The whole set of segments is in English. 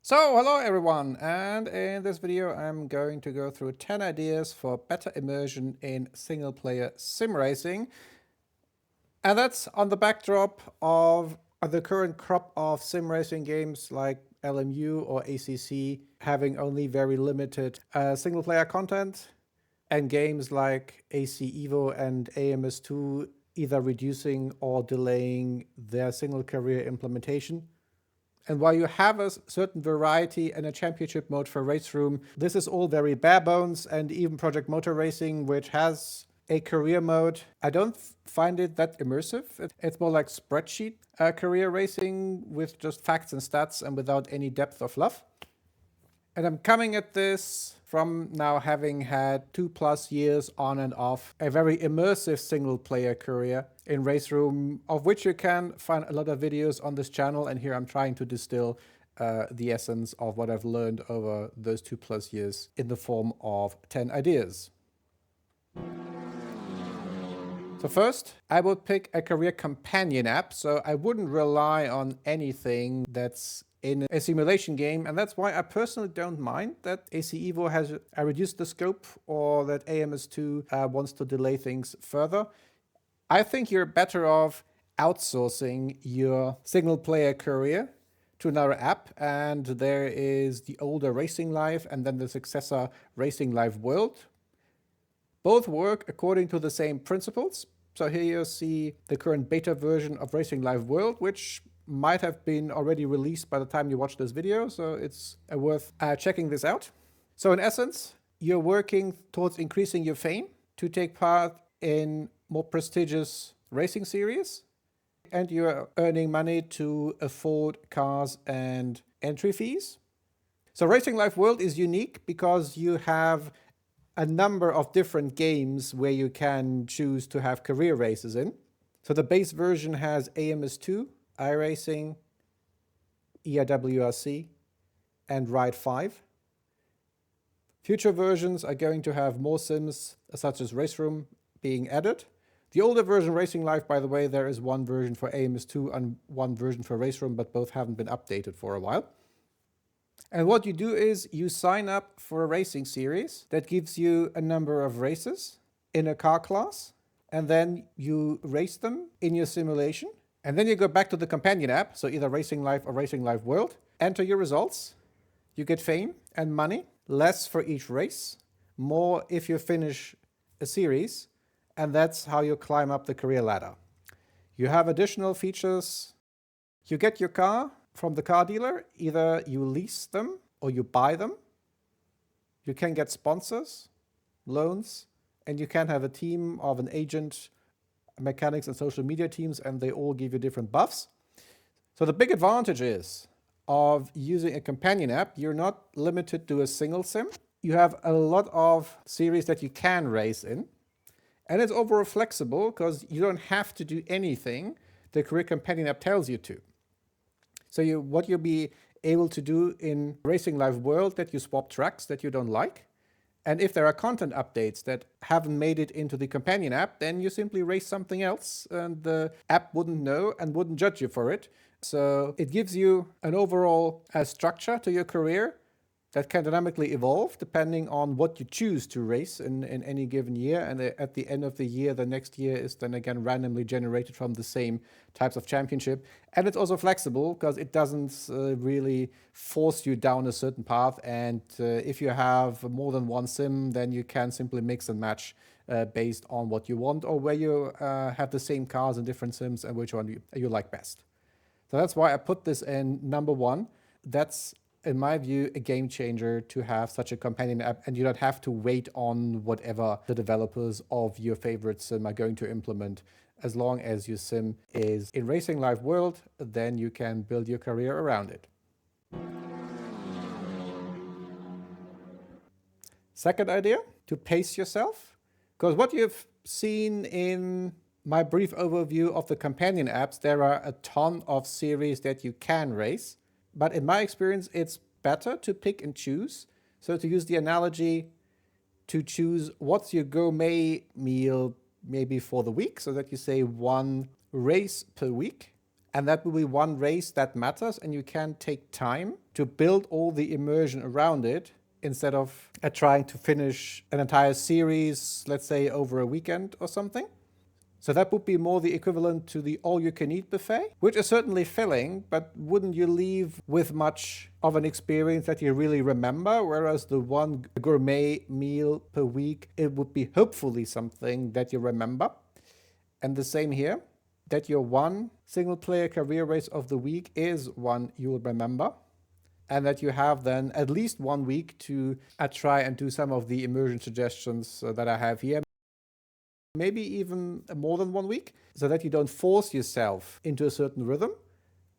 So, hello everyone, and in this video I'm going to go through 10 ideas for better immersion in single-player sim racing. And that's on the backdrop of the current crop of sim racing games like LMU or ACC having only very limited single-player content, and games like AC Evo and AMS2 either reducing or delaying their single career implementation. And while you have a certain variety and a championship mode for Raceroom, this is all very bare bones, and even Project Motor Racing, which has a career mode, I don't find it that immersive. It's more like spreadsheet career racing with just facts and stats and without any depth or fluff. And I'm coming at this from now having had 2+ years on and off a very immersive single player career in Raceroom, of which you can find a lot of videos on this channel. And here I'm trying to distill the essence of what I've learned over those 2+ years in the form of 10 ideas. So first, I would pick a career companion app. So I wouldn't rely on anything that's in a simulation game, and that's why I personally don't mind that AC Evo has reduced the scope or that AMS2 wants to delay things further. I think you're better off outsourcing your single player career to another app, and there is the older Racing Live and then the successor Racing Live World. Both work according to the same principles. So here you see the current beta version of Racing Live World, which might have been already released by the time you watch this video, so it's worth checking this out. So in essence, you're working towards increasing your fame to take part in more prestigious racing series, and you're earning money to afford cars and entry fees. So Racing Live World is unique because you have a number of different games where you can choose to have career races in. So the base version has AMS2, iRacing, EIWRC, and Ride 5. Future versions are going to have more sims, such as Raceroom, being added. The older version, Racing Live, by the way, there is one version for AMS2 and one version for Raceroom, but both haven't been updated for a while. And what you do is you sign up for a racing series that gives you a number of races in a car class, and then you race them in your simulation. And then you go back to the companion app, so either Racing Live or Racing Live World, enter your results. You get fame and money, less for each race, more if you finish a series, and that's how you climb up the career ladder. You have additional features. You get your car from the car dealer. Either you lease them or you buy them. You can get sponsors, loans, and you can have a team of an agent, mechanics, and social media teams, and they all give you different buffs. So the big advantage is of using a companion app, you're not limited to a single sim. You have a lot of series that you can race in, and it's overall flexible because you don't have to do anything the career companion app tells you to. So what you'll be able to do in Racing Live World, that you swap tracks that you don't like. And if there are content updates that haven't made it into the companion app, then you simply race something else and the app wouldn't know and wouldn't judge you for it. So it gives you an overall structure to your career that can dynamically evolve depending on what you choose to race in any given year. And at the end of the year, the next year is then again randomly generated from the same types of championship. And it's also flexible because it doesn't really force you down a certain path. And if you have more than one sim, then you can simply mix and match based on what you want, or where you have the same cars in different sims and which one you like best. So that's why I put this in number one. That's, in my view, a game changer to have such a companion app, and you don't have to wait on whatever the developers of your favorite sim are going to implement. As long as your sim is in Racing Live World, then you can build your career around it. Second idea, to pace yourself. Because what you've seen in my brief overview of the companion apps, there are a ton of series that you can race. But in my experience, it's better to pick and choose. So to use the analogy, to choose what's your gourmet meal maybe for the week, so that you say one race per week. And that will be one race that matters, and you can take time to build all the immersion around it instead of trying to finish an entire series, let's say over a weekend or something. So that would be more the equivalent to the all-you-can-eat buffet, which is certainly filling, but wouldn't you leave with much of an experience that you really remember? Whereas the one gourmet meal per week, it would be hopefully something that you remember. And the same here, that your one single-player career race of the week is one you will remember. And that you have then at least 1 week to try and do some of the immersion suggestions that I have here. Maybe even more than 1 week, so that you don't force yourself into a certain rhythm.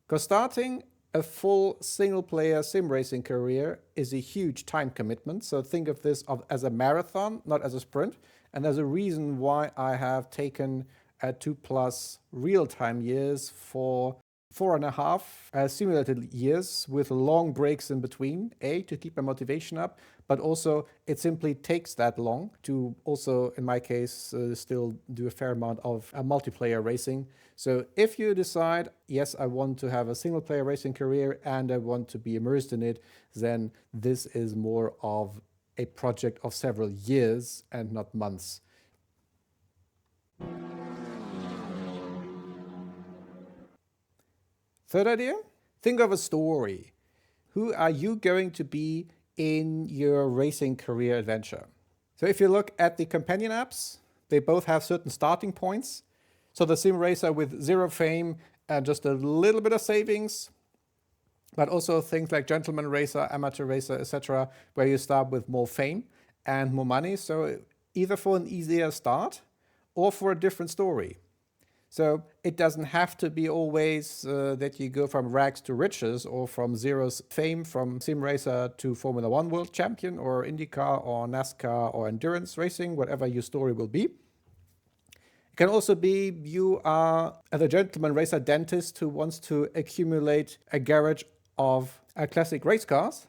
Because starting a full single-player sim racing career is a huge time commitment. So think of this as a marathon, not as a sprint. And there's a reason why I have taken 2+ real-time years for 4.5 simulated years with long breaks in between, to keep my motivation up, but also it simply takes that long to also, in my case, still do a fair amount of multiplayer racing. So if you decide, yes, I want to have a single player racing career and I want to be immersed in it, then this is more of a project of several years and not months. Third idea, think of a story. Who are you going to be in your racing career adventure? So if you look at the companion apps, they both have certain starting points. So the sim racer with 0 fame and just a little bit of savings, but also things like gentleman racer, amateur racer, etc., where you start with more fame and more money. So either for an easier start or for a different story. So it doesn't have to be always that you go from rags to riches or from 0 fame from sim racer to Formula 1 world champion or IndyCar or NASCAR or endurance racing, whatever your story will be. It can also be you are the gentleman racer dentist who wants to accumulate a garage of classic race cars.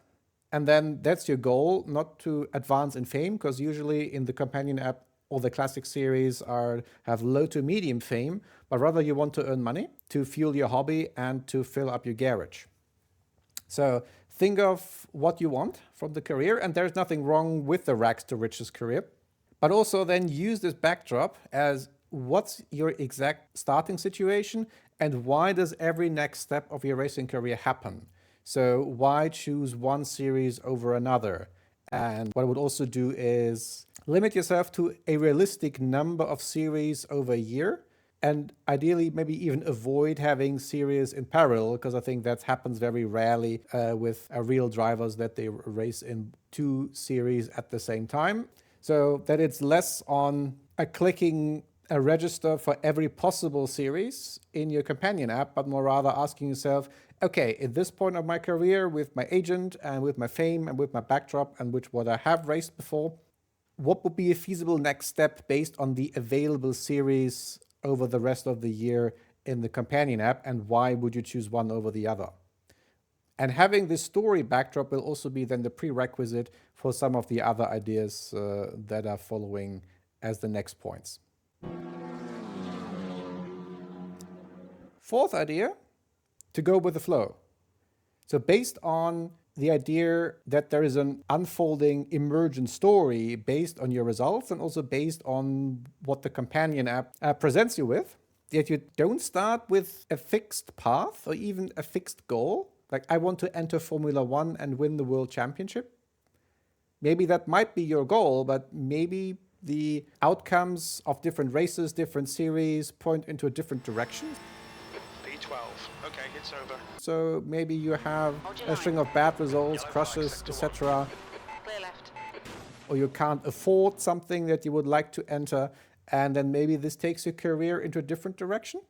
And then that's your goal, not to advance in fame, because usually in the companion app, all the classic series have low to medium fame, but rather you want to earn money to fuel your hobby and to fill up your garage. So think of what you want from the career, and there's nothing wrong with the rags to riches career, but also then use this backdrop as what's your exact starting situation and why does every next step of your racing career happen? So why choose one series over another? And what I would also do is limit yourself to a realistic number of series over a year, and ideally maybe even avoid having series in parallel, because I think that happens very rarely with real drivers that they race in 2 series at the same time. So that it's less on clicking a register for every possible series in your companion app, but more rather asking yourself, okay, at this point of my career with my agent and with my fame and with my backdrop and with what I have raced before, what would be a feasible next step based on the available series over the rest of the year in the companion app, and why would you choose one over the other? And having this story backdrop will also be then the prerequisite for some of the other ideas that are following as the next points. Fourth idea, to go with the flow. So based on the idea that there is an unfolding emergent story based on your results and also based on what the companion app presents you with, that you don't start with a fixed path or even a fixed goal, like I want to enter Formula 1 and win the world championship. Maybe that might be your goal, but maybe the outcomes of different races, different series point into a different direction. P12. Okay, it's over. So maybe you have a string of bad results, crashes, etc. Clear left. Or you can't afford something that you would like to enter, and then maybe this takes your career into a different direction.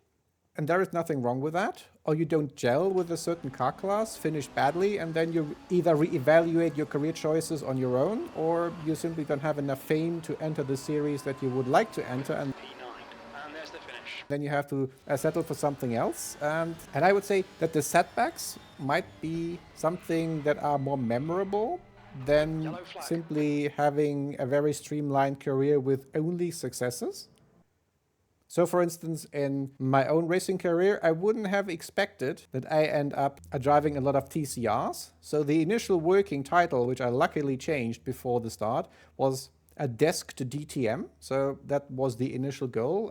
And there is nothing wrong with that. Or you don't gel with a certain car class, finish badly, and then you either reevaluate your career choices on your own, or you simply don't have enough fame to enter the series that you would like to enter, and P9, and there's the finish. then you have to settle for something else. And I would say that the setbacks might be something that are more memorable than simply having a very streamlined career with only successes. So for instance, in my own racing career, I wouldn't have expected that I end up driving a lot of TCRs. So the initial working title, which I luckily changed before the start, was a desk to DTM. So that was the initial goal.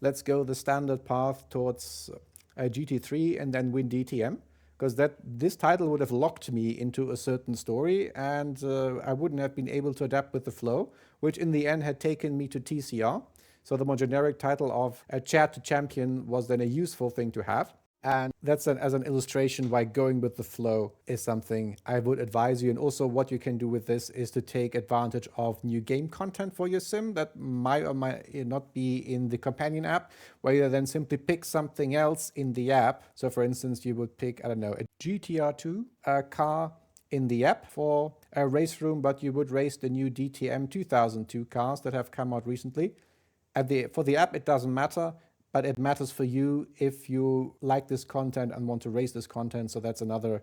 Let's go the standard path towards GT3 and then win DTM. Because this title would have locked me into a certain story, and I wouldn't have been able to adapt with the flow, which in the end had taken me to TCR. So the more generic title of a Chat to Champion was then a useful thing to have. And that's as an illustration why going with the flow is something I would advise you. And also what you can do with this is to take advantage of new game content for your sim that might or might not be in the companion app, where you then simply pick something else in the app. So for instance, you would pick, I don't know, a GTR2 car in the app for a race room, but you would race the new DTM 2002 cars that have come out recently. For the app, it doesn't matter, but it matters for you if you like this content and want to raise this content. So that's another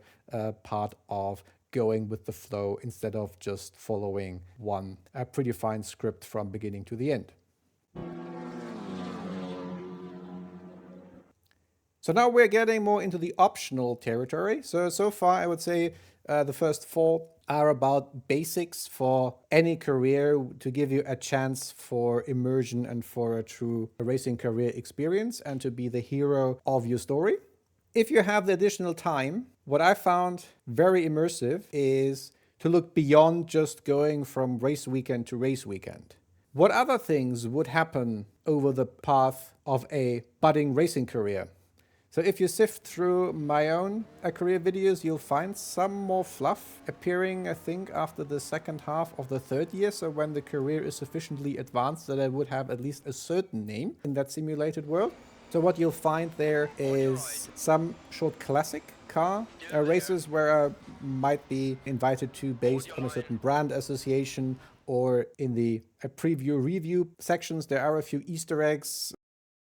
part of going with the flow instead of just following one predefined script from beginning to the end. So now we're getting more into the optional territory. So far, I would say the first 4 are about basics for any career to give you a chance for immersion and for a true racing career experience and to be the hero of your story. If you have the additional time, what I found very immersive is to look beyond just going from race weekend to race weekend. What other things would happen over the path of a budding racing career? So if you sift through my own career videos, you'll find some more fluff appearing, I think, after the second half of the 3rd year. So when the career is sufficiently advanced that I would have at least a certain name in that simulated world. So what you'll find there is some short classic car races where I might be invited to based on a certain brand association, or in the preview review sections, there are a few Easter eggs.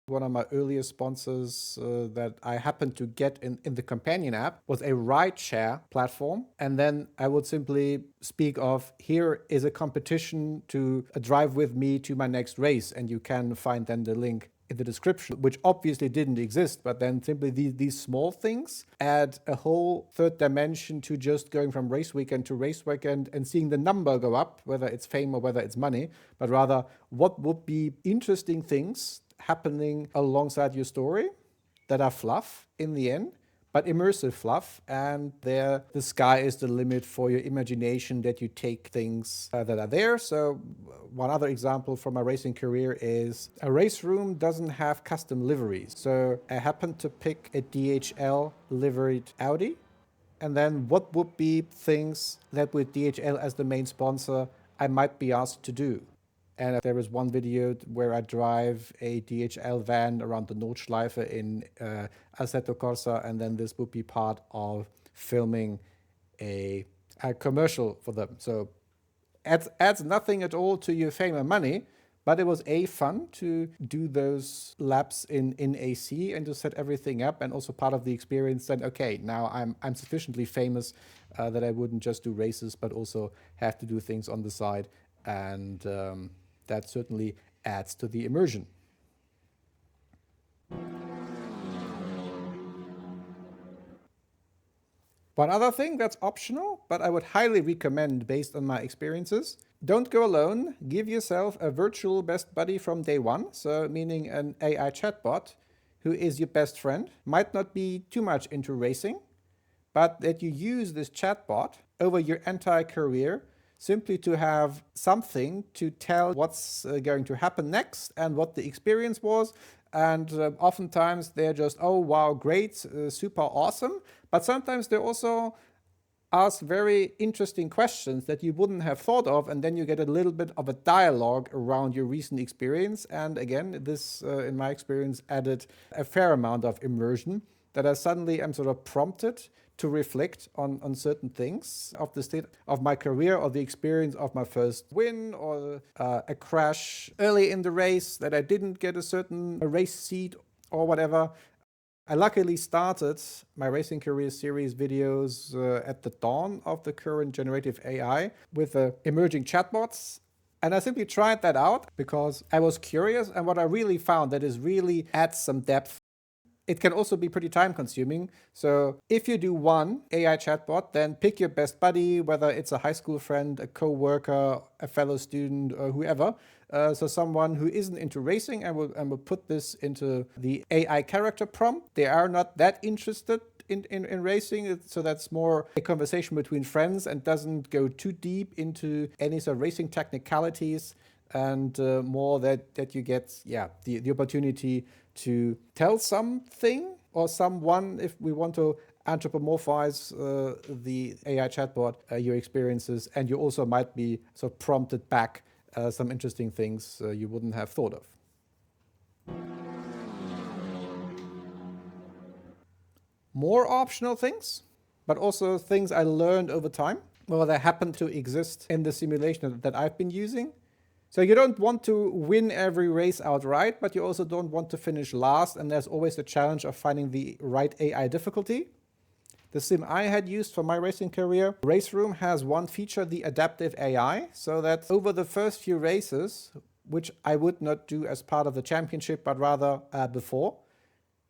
One of my earliest sponsors that I happened to get in the companion app was a rideshare platform. And then I would simply speak of, here is a competition to drive with me to my next race. And you can find then the link in the description, which obviously didn't exist. But then simply these small things add a whole 3rd dimension to just going from race weekend to race weekend and seeing the number go up, whether it's fame or whether it's money, but rather what would be interesting things happening alongside your story that are fluff in the end, but immersive fluff. And there, the sky is the limit for your imagination that you take things that are there. So one other example from my racing career is a Raceroom doesn't have custom liveries. So I happened to pick a DHL liveried Audi. And then what would be things that with DHL as the main sponsor, I might be asked to do? And there is one video where I drive a DHL van around the Nordschleife in Assetto Corsa, and then this would be part of filming a commercial for them. So adds nothing at all to your fame and money, but it was fun to do those laps in AC and to set everything up, and also part of the experience that, okay, now I'm sufficiently famous that I wouldn't just do races, but also have to do things on the side. And that certainly adds to the immersion. One other thing that's optional, but I would highly recommend based on my experiences, don't go alone. Give yourself a virtual best buddy from day one. So meaning an AI chatbot who is your best friend, might not be too much into racing, but that you use this chatbot over your entire career simply to have something to tell what's going to happen next and what the experience was. And oftentimes they're just, oh, wow, great, super awesome. But sometimes they also ask very interesting questions that you wouldn't have thought of. And then you get a little bit of a dialogue around your recent experience. And again, this, in my experience, added a fair amount of immersion that I suddenly am sort of prompted to reflect on certain things of the state of my career or the experience of my first win or a crash early in the race that I didn't get a certain race seat or whatever. I luckily started my racing career series videos at the dawn of the current generative AI with emerging chatbots. And I simply tried that out because I was curious, and what I really found that is really adds some depth. It can also be pretty time consuming. So if you do one AI chatbot, then pick your best buddy, whether it's a high school friend, a co-worker, a fellow student, or whoever. So someone who isn't into racing, and will put this into the AI character prompt. They are not that interested in racing, so that's more a conversation between friends and doesn't go too deep into any sort of racing technicalities, and more that you get the opportunity to tell something or someone, if we want to anthropomorphize the AI chatbot, your experiences, and you also might be sort of prompted back some interesting things you wouldn't have thought of. More optional things, but also things I learned over time, well, they happen to exist in the simulation that I've been using. So you don't want to win every race outright, but you also don't want to finish last, and there's always the challenge of finding the right AI difficulty. The sim I had used for my racing career, Raceroom, has one feature, the adaptive AI, so that over the first few races, which I would not do as part of the championship, but rather before,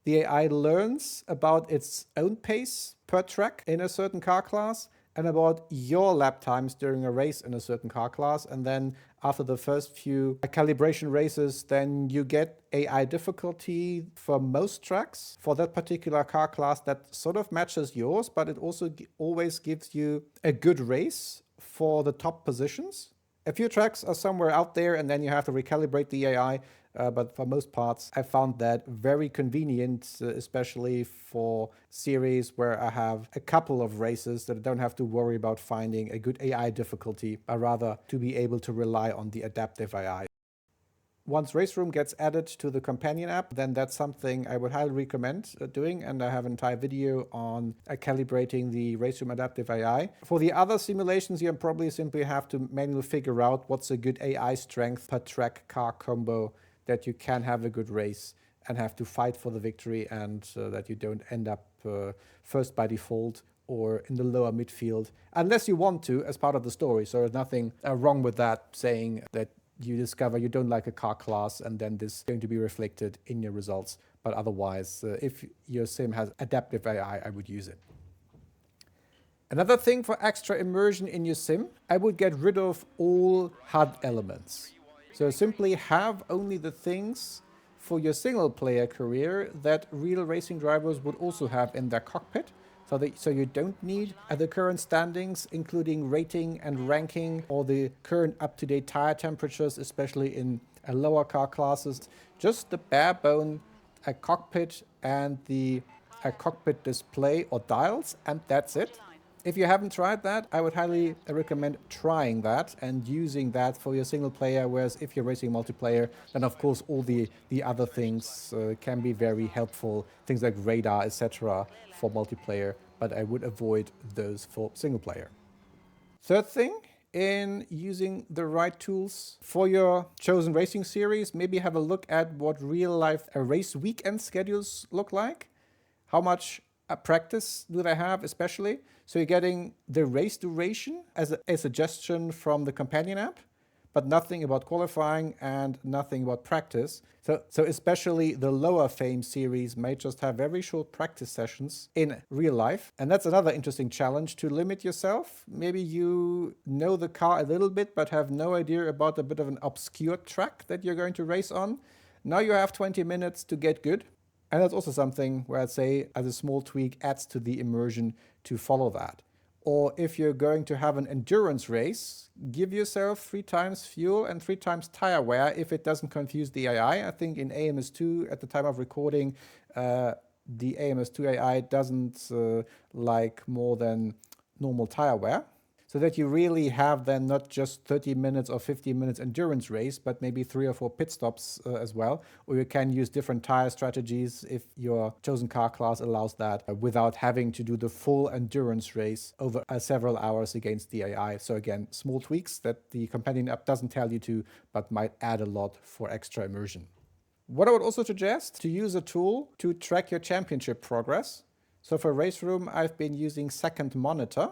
the AI learns about its own pace per track in a certain car class and about your lap times during a race in a certain car class. And then after the first few calibration races, then you get AI difficulty for most tracks for that particular car class that sort of matches yours, but it also always gives you a good race for the top positions. A few tracks are somewhere out there, and then you have to recalibrate the AI. But for most parts, I found that very convenient, especially for series where I have a couple of races that I don't have to worry about finding a good AI difficulty, but rather to be able to rely on the adaptive AI. Once Raceroom gets added to the companion app, then that's something I would highly recommend doing, and I have an entire video on calibrating the Raceroom adaptive AI. For the other simulations, you probably simply have to manually figure out what's a good AI strength per track car combo that you can have a good race and have to fight for the victory, and that you don't end up first by default or in the lower midfield, unless you want to as part of the story. So there's nothing wrong with that, saying that you discover you don't like a car class and then this is going to be reflected in your results. But otherwise, if your sim has adaptive AI, I would use it. Another thing for extra immersion in your sim, I would get rid of all HUD elements. So simply have only the things for your single player career that real racing drivers would also have in their cockpit. So you don't need the current standings, including rating and ranking, or the current up-to-date tire temperatures, especially in lower car classes. Just the bare bone cockpit and the cockpit display or dials, and that's it. If you haven't tried that, I would highly recommend trying that and using that for your single player, whereas if you're racing multiplayer, then of course all the other things can be very helpful, things like radar, etc. for multiplayer, but I would avoid those for single player. Third thing, in using the right tools for your chosen racing series, maybe have a look at what real-life race weekend schedules look like. How much practice do they have, especially? So you're getting the race duration as a suggestion from the companion app, but nothing about qualifying and nothing about practice. So especially the lower fame series may just have very short practice sessions in real life. And that's another interesting challenge, to limit yourself. Maybe you know the car a little bit, but have no idea about a bit of an obscure track that you're going to race on. Now you have 20 minutes to get good. And that's also something where I'd say, as a small tweak, adds to the immersion to follow that. Or if you're going to have an endurance race, give yourself 3 times fuel and 3 times tire wear if it doesn't confuse the AI. I think in AMS2, at the time of recording, the AMS2 AI doesn't like more than normal tire wear. So that you really have then not just 30 minutes or 15 minutes endurance race, but maybe 3 or 4 pit stops as well. Or you can use different tire strategies if your chosen car class allows that, without having to do the full endurance race over several hours against the AI. So again, small tweaks that the companion app doesn't tell you to, but might add a lot for extra immersion. What I would also suggest, to use a tool to track your championship progress. So for Raceroom, I've been using Second Monitor.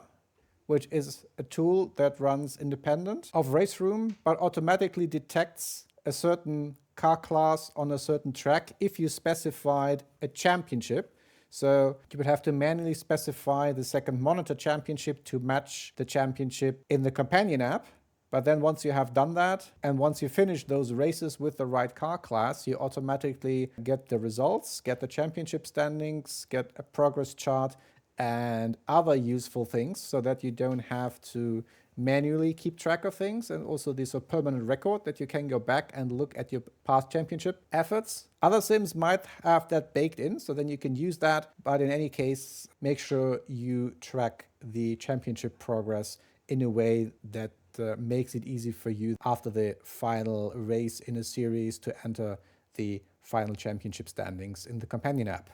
which is a tool that runs independent of Raceroom, but automatically detects a certain car class on a certain track if you specified a championship. So you would have to manually specify the second monitor championship to match the championship in the companion app. But then once you have done that, and once you finish those races with the right car class, you automatically get the results, get the championship standings, get a progress chart, and other useful things, so that you don't have to manually keep track of things, and also this permanent record that you can go back and look at your past championship efforts. Other sims might have that baked in, so then you can use that, but in any case, make sure you track the championship progress in a way that makes it easy for you after the final race in a series to enter the final championship standings in the companion app.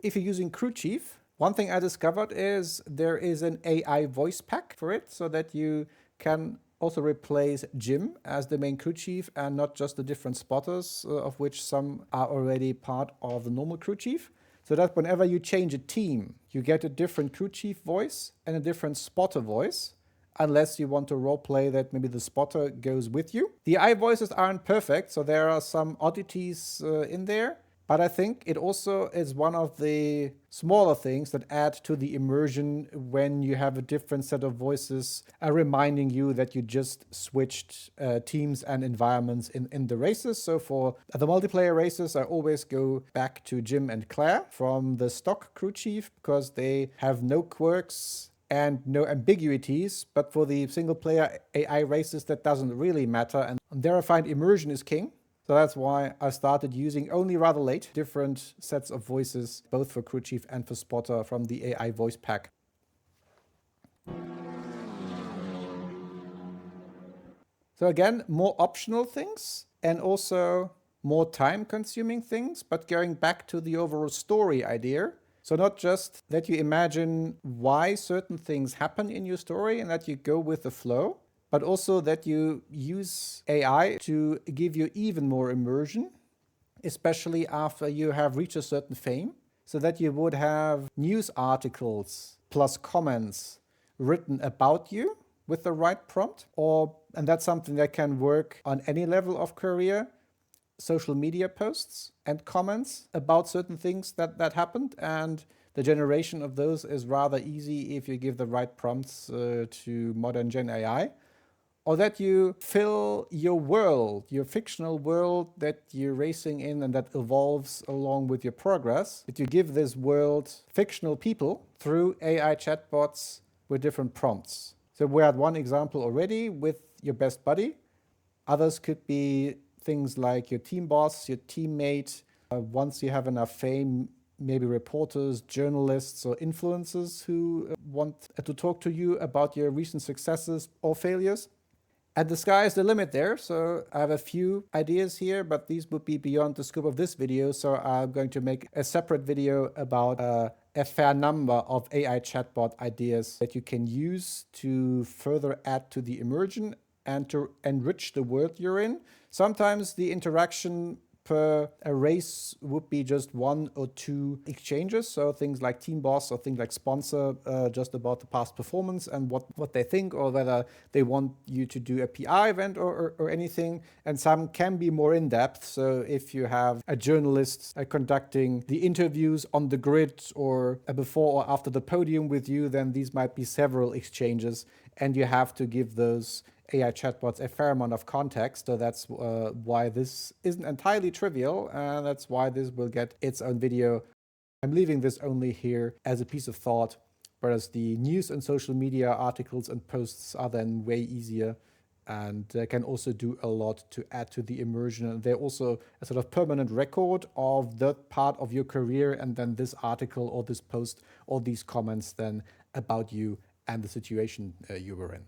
If you're using CrewChief, one thing I discovered is there is an AI voice pack for it, so that you can also replace Jim as the main CrewChief and not just the different spotters, of which some are already part of the normal CrewChief. So that whenever you change a team, you get a different CrewChief voice and a different spotter voice, unless you want to roleplay that maybe the spotter goes with you. The AI voices aren't perfect, so there are some oddities in there. But I think it also is one of the smaller things that add to the immersion when you have a different set of voices reminding you that you just switched teams and environments in the races. So for the multiplayer races, I always go back to Jim and Claire from the stock CrewChief, because they have no quirks and no ambiguities. But for the single player AI races, that doesn't really matter. And there I find immersion is king. So that's why I started using only rather late different sets of voices, both for CrewChief and for Spotter from the AI voice pack. So again, more optional things and also more time consuming things, but going back to the overall story idea. So not just that you imagine why certain things happen in your story and that you go with the flow, but also that you use AI to give you even more immersion, especially after you have reached a certain fame, so that you would have news articles plus comments written about you with the right prompt, and that's something that can work on any level of career, social media posts and comments about certain things that happened, and the generation of those is rather easy if you give the right prompts to modern Gen AI. Or that you fill your world, your fictional world that you're racing in and that evolves along with your progress, that you give this world fictional people through AI chatbots with different prompts. So we had one example already with your best buddy. Others could be things like your team boss, your teammate. Once you have enough fame, maybe reporters, journalists, or influencers who want to talk to you about your recent successes or failures. And the sky is the limit there, so I have a few ideas here, but these would be beyond the scope of this video, so I'm going to make a separate video about a fair number of AI chatbot ideas that you can use to further add to the immersion and to enrich the world you're in. Sometimes the interaction per a race would be just one or two exchanges, so things like team boss or things like sponsor, just about the past performance and what they think, or whether they want you to do a PR event or anything. And some can be more in-depth, so if you have a journalist conducting the interviews on the grid or before or after the podium with you, then these might be several exchanges, and you have to give those AI chatbots a fair amount of context. So that's why this isn't entirely trivial, and that's why this will get its own video. I'm leaving this only here as a piece of thought, whereas the news and social media articles and posts are then way easier and can also do a lot to add to the immersion. And they're also a sort of permanent record of that part of your career, and then this article or this post or these comments then about you and the situation you were in.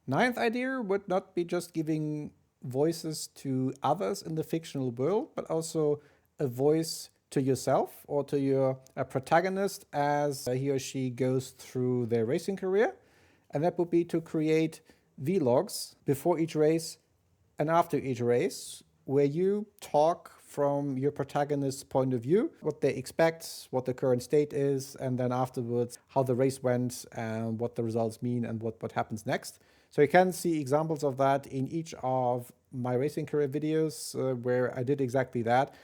Ninth idea would not be just giving voices to others in the fictional world, but also a voice to yourself or to your protagonist as he or she goes through their racing career. And that would be to create vlogs before each race and after each race, where you talk from your protagonist's point of view, what they expect, what the current state is, and then afterwards how the race went and what the results mean and what happens next. So you can see examples of that in each of my racing career videos where I did exactly that.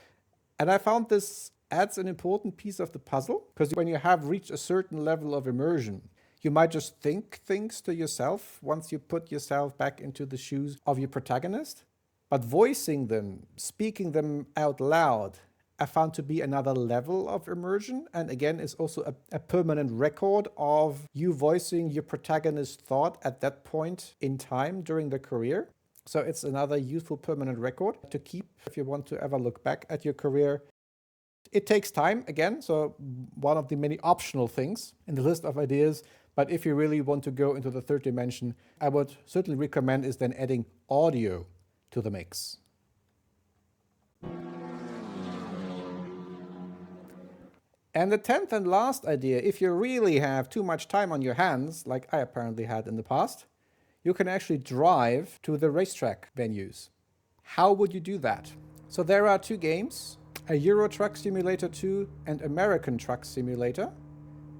And I found this adds an important piece of the puzzle, because when you have reached a certain level of immersion, you might just think things to yourself once you put yourself back into the shoes of your protagonist. But voicing them, speaking them out loud, I found to be another level of immersion. And again, it's also a permanent record of you voicing your protagonist's thought at that point in time during the career. So it's another useful permanent record to keep if you want to ever look back at your career. It takes time, again, so one of the many optional things in the list of ideas. But if you really want to go into the third dimension, I would certainly recommend is then adding audio to the mix. And the 10th and last idea, if you really have too much time on your hands, like I apparently had in the past, you can actually drive to the racetrack venues. How would you do that? So there are two games, a Euro Truck Simulator 2 and American Truck Simulator,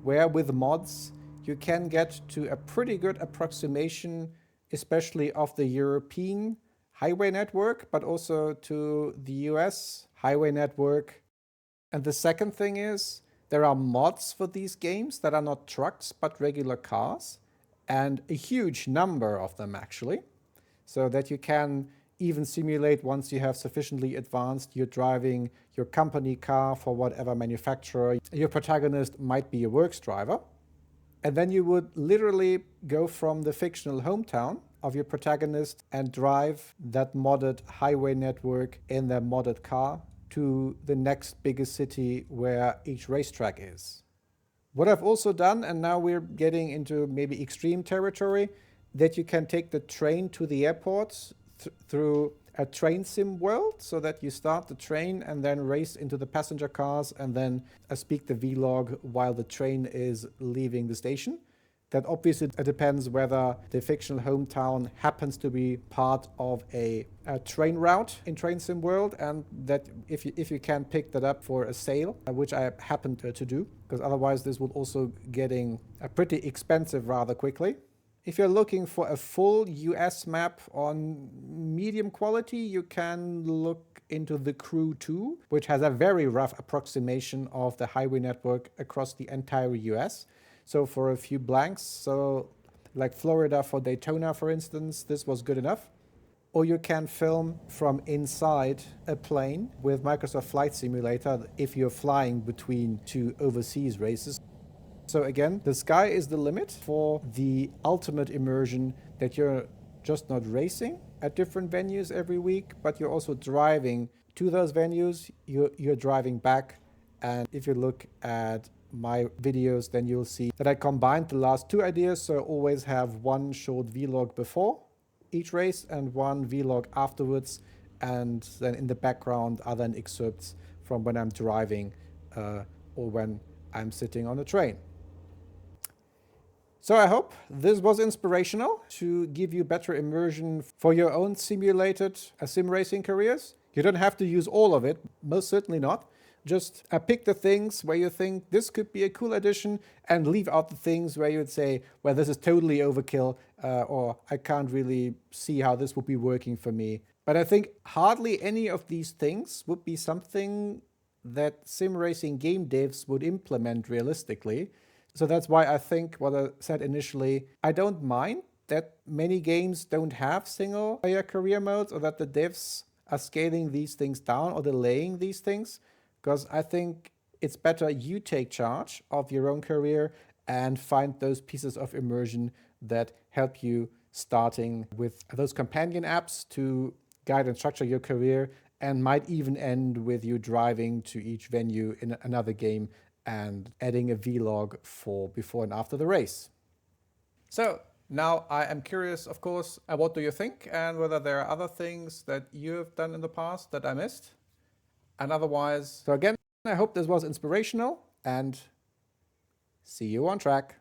where with mods you can get to a pretty good approximation, especially of the European highway network, but also to the US highway network. And the second thing is, there are mods for these games that are not trucks, but regular cars, and a huge number of them actually, so that you can even simulate once you have sufficiently advanced you're driving your company car for whatever manufacturer. Your protagonist might be a works driver. And then you would literally go from the fictional hometown of your protagonist and drive that modded highway network in their modded car to the next biggest city where each racetrack is. What I've also done, and now we're getting into maybe extreme territory, that you can take the train to the airport through a train sim world, so that you start the train and then race into the passenger cars and then speak the vlog while the train is leaving the station. That obviously depends whether the fictional hometown happens to be part of a train route in Train Sim World, and that if you can pick that up for a sale, which I happen to do, because otherwise this would also getting pretty expensive rather quickly. If you're looking for a full US map on medium quality, you can look into the Crew 2, which has a very rough approximation of the highway network across the entire US. So for a few blanks, so like Florida for Daytona, for instance, this was good enough. Or you can film from inside a plane with Microsoft Flight Simulator if you're flying between two overseas races. So again, the sky is the limit for the ultimate immersion, that you're just not racing at different venues every week, but you're also driving to those venues, you're driving back. And if you look at my videos, then you'll see that I combined the last two ideas. So I always have one short vlog before each race and one vlog afterwards. And then in the background are then excerpts from when I'm driving or when I'm sitting on a train. So I hope this was inspirational to give you better immersion for your own simulated sim racing careers. You don't have to use all of it, most certainly not. Just pick the things where you think this could be a cool addition and leave out the things where you'd say, well, this is totally overkill, or I can't really see how this would be working for me. But I think hardly any of these things would be something that sim racing game devs would implement realistically. So that's why I think what I said initially, I don't mind that many games don't have single player career modes, or that the devs are scaling these things down or delaying these things, because I think it's better you take charge of your own career and find those pieces of immersion that help you, starting with those companion apps to guide and structure your career, and might even end with you driving to each venue in another game and adding a vlog for before and after the race. So now I am curious, of course, what do you think, and whether there are other things that you have done in the past that I missed. And otherwise, so again, I hope this was inspirational, and see you on track.